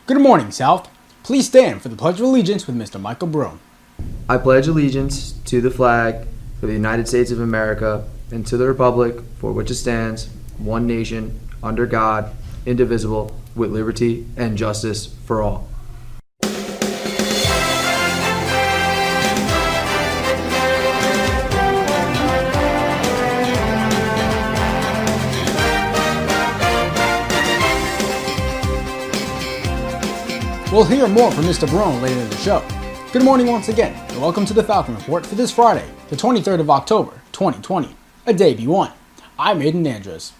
Good morning, South. Please stand for the Pledge of Allegiance with Mr. Michael Brown. I pledge allegiance to the flag for the United States of America and to the republic for which it stands, one nation, under God, indivisible, with liberty and justice for all. We'll hear more from Mr. Brown later in the show. Good morning once again, and welcome to the Falcon Report for this Friday, the 23rd of October, 2020, a day B1. I'm Aiden Andres.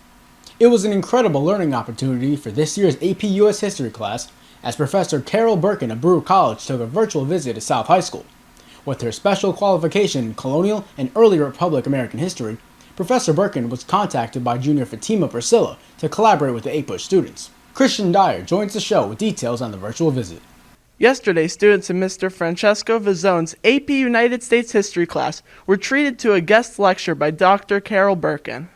It was an incredible learning opportunity for this year's AP US History class as Professor Carol Birkin of Brewer College took a virtual visit to South High School. With her special qualification in colonial and early Republic American history, Professor Birkin was contacted by junior Fatima Priscilla to collaborate with the APUSH students. Christian Dyer joins the show with details on the virtual visit. Yesterday, students in Mr. Francesco Vizzone's AP United States History class were treated to a guest lecture by Dr. Carol Birkin.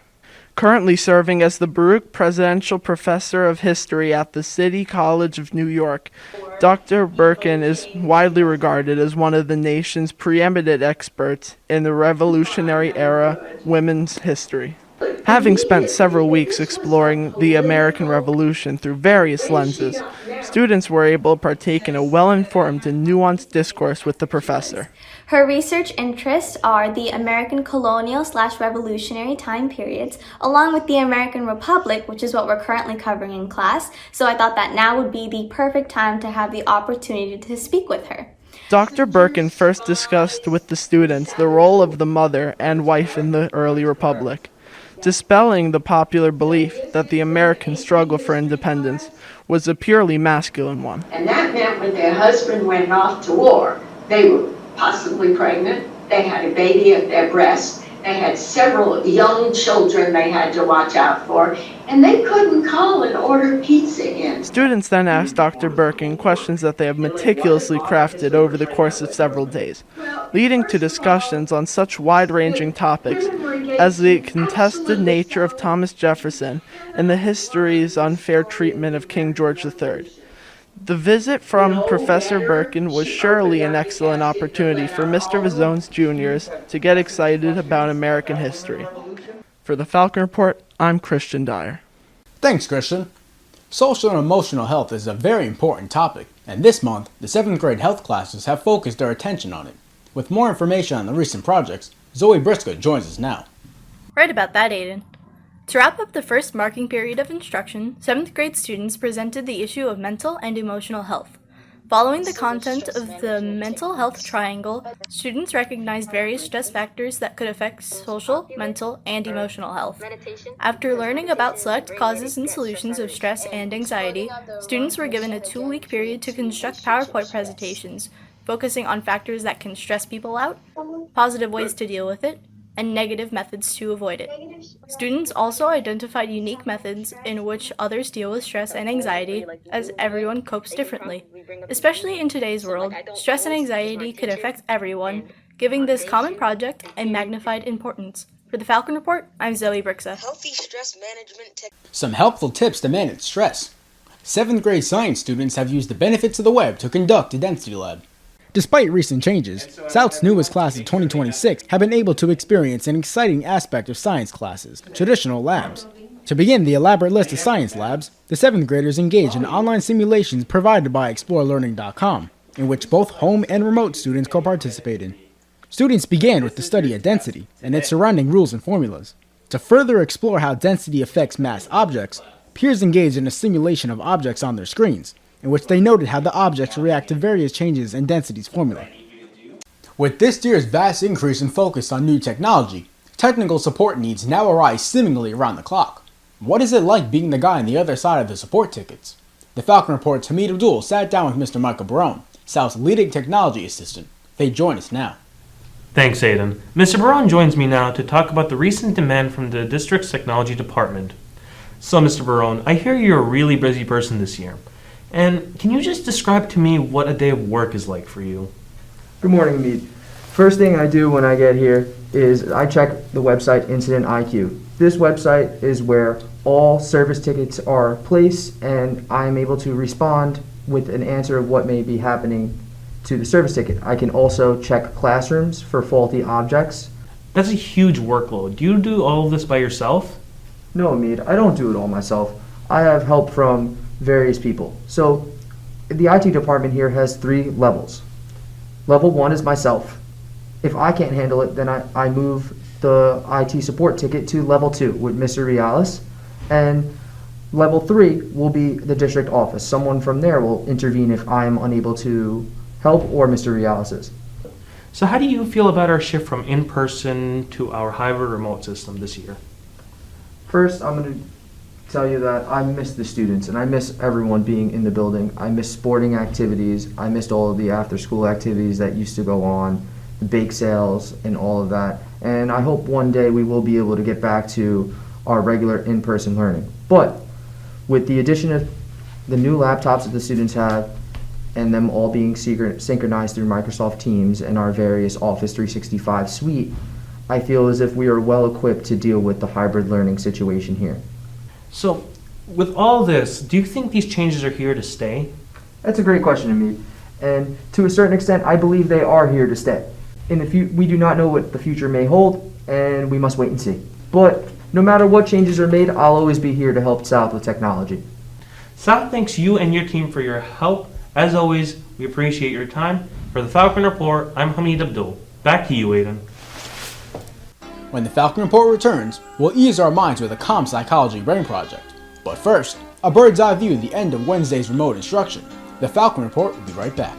Currently serving as the Baruch Presidential Professor of History at the City College of New York, Dr. Birkin is widely regarded as one of the nation's preeminent experts in the Revolutionary Era women's history. Having spent several weeks exploring the American Revolution through various lenses, students were able to partake in a well-informed and nuanced discourse with the professor. Her research interests are the American colonial/revolutionary time periods, along with the American Republic, which is what we're currently covering in class, so I thought that now would be the perfect time to have the opportunity to speak with her. Dr. Birkin first discussed with the students the role of the mother and wife in the early Republic, dispelling the popular belief that the American struggle for independence was a purely masculine one. And that meant when their husband went off to war, they were possibly pregnant, they had a baby at their breast, they had several young children they had to watch out for, and they couldn't call and order pizza in. Students then asked Dr. Birkin questions that they have meticulously crafted over the course of several days, leading to discussions on such wide-ranging topics as the contested nature of Thomas Jefferson and the history's unfair treatment of King George III. The visit from Professor Birkin was surely an excellent opportunity for Mr. Vizzone's juniors to get excited about American history. For the Falcon Report, I'm Christian Dyer. Thanks, Christian. Social and emotional health is a very important topic, and this month, the 7th grade health classes have focused their attention on it. With more information on the recent projects, Zoe Briscoe joins us now. Right about that, Aiden. To wrap up the first marking period of instruction, 7th grade students presented the issue of mental and emotional health. Following the content of the mental health triangle, students recognized various stress factors that could affect social, mental, and emotional health. After learning about select causes and solutions of stress and anxiety, students were given a 2-week period to construct PowerPoint presentations, focusing on factors that can stress people out, positive ways to deal with it, and negative methods to avoid it. Students also identified unique methods in which others deal with stress and anxiety, as everyone copes differently. Especially in today's world, stress and anxiety could affect everyone, giving this common project a magnified importance. For the Falcon Report, I'm Zoe Brixa. Some helpful tips to manage stress. 7th grade science students have used the benefits of the web to conduct a density lab. Despite recent changes, South's newest class of 2026 have been able to experience an exciting aspect of science classes, traditional labs. To begin the elaborate list of science labs, the 7th graders engaged in online simulations provided by ExploreLearning.com, in which both home and remote students co-participated. Students began with the study of density and its surrounding rules and formulas. To further explore how density affects mass objects, peers engaged in a simulation of objects on their screens, in which they noted how the objects react to various changes in density's formula. With this year's vast increase in focus on new technology, technical support needs now arise seemingly around the clock. What is it like being the guy on the other side of the support tickets? The Falcon Report's Hamid Abdul sat down with Mr. Michael Barone, South's leading technology assistant. They join us now. Thanks, Aiden. Mr. Barone joins me now to talk about the recent demand from the district's technology department. So, Mr. Barone, I hear you're a really busy person this year. And can you just describe to me what a day of work is like for you? Good morning, Mead. First thing I do when I get here is I check the website Incident IQ. This website is where all service tickets are placed, and I'm able to respond with an answer of what may be happening to the service ticket. I can also check classrooms for faulty objects. That's a huge workload. Do you do all of this by yourself? No, Hamid, I don't do it all myself. I have help from various people. So the IT department here has 3 levels. Level 1 is myself. If I can't handle it, then I move the IT support ticket to level 2 with Mr. Rialis, and level 3 will be the district office. Someone from there will intervene if I am unable to help, or Mr. Rialis is. So how do you feel about our shift from in-person to our hybrid remote system this year? First, I'm going to tell you that I miss the students and I miss everyone being in the building. I miss sporting activities. I missed all of the after-school activities that used to go on, the bake sales and all of that. And I hope one day we will be able to get back to our regular in-person learning. But with the addition of the new laptops that the students have and them all being synchronized through Microsoft Teams and our various Office 365 suite, I feel as if we are well equipped to deal with the hybrid learning situation here. So, with all this, do you think these changes are here to stay? That's a great question, Amit. And to a certain extent, I believe they are here to stay. We do not know what the future may hold, and we must wait and see. But no matter what changes are made, I'll always be here to help South with technology. South thanks you and your team for your help. As always, we appreciate your time. For the Falcon Report, I'm Hamid Abdul. Back to you, Aiden. When the Falcon Report returns, we'll ease our minds with a calm psychology brain project. But first, a bird's eye view of the end of Wednesday's remote instruction. The Falcon Report will be right back.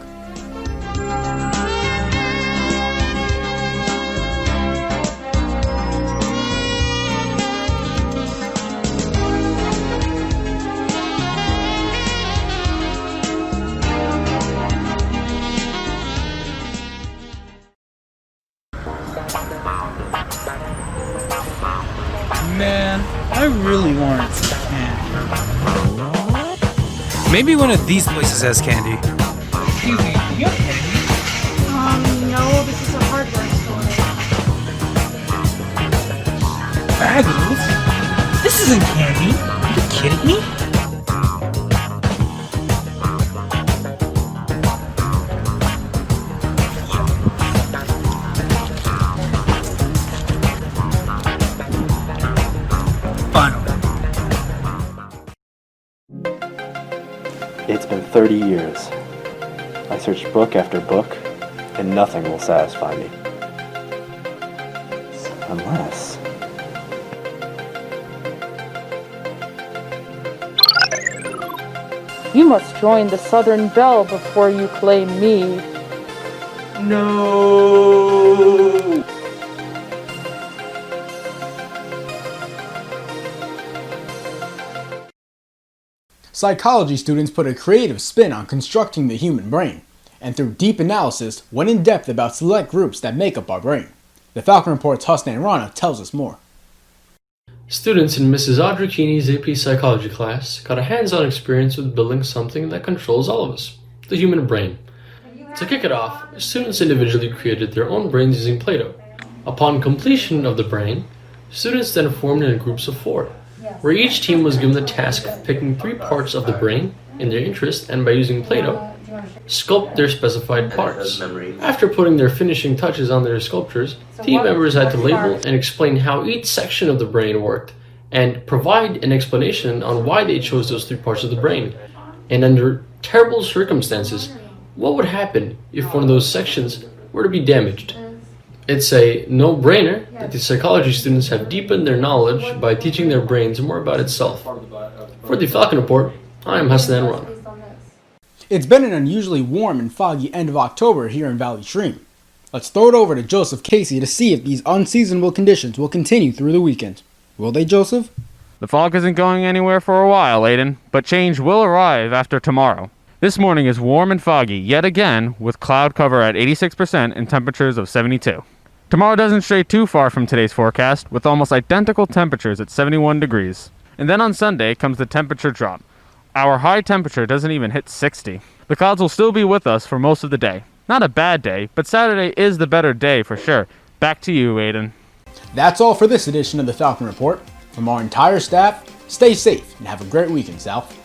Man, I really wanted some candy. Maybe one of these places has candy. Excuse me, do you have candy? No, this is a hardware store. Bagels? This isn't candy. Are you kidding me? It's been 30 years. I searched book after book, and nothing will satisfy me. Unless... You must join the Southern Belle before you claim me. No! Psychology students put a creative spin on constructing the human brain, and through deep analysis went in depth about select groups that make up our brain. The Falcon Report's Hussein Rana tells us more. Students in Mrs. Audrey Keeney's AP Psychology class got a hands-on experience with building something that controls all of us, the human brain. To kick it off, students individually created their own brains using Play-Doh. Upon completion of the brain, students then formed in groups of 4, where each team was given the task of picking 3 parts of the brain in their interest and by using Play-Doh, sculpt their specified parts. After putting their finishing touches on their sculptures, team members had to label and explain how each section of the brain worked and provide an explanation on why they chose those 3 parts of the brain. And under terrible circumstances, what would happen if one of those sections were to be damaged? It's a no-brainer that the psychology students have deepened their knowledge by teaching their brains more about itself. For the Falcon Report, I am Hassan Rana. It's been an unusually warm and foggy end of October here in Valley Stream. Let's throw it over to Joseph Casey to see if these unseasonable conditions will continue through the weekend. Will they, Joseph? The fog isn't going anywhere for a while, Aiden, but change will arrive after tomorrow. This morning is warm and foggy yet again, with cloud cover at 86% and temperatures of 72. Tomorrow doesn't stray too far from today's forecast, with almost identical temperatures at 71 degrees. And then on Sunday comes the temperature drop. Our high temperature doesn't even hit 60. The clouds will still be with us for most of the day. Not a bad day, but Saturday is the better day for sure. Back to you, Aiden. That's all for this edition of the Falcon Report. From our entire staff, stay safe and have a great weekend, South.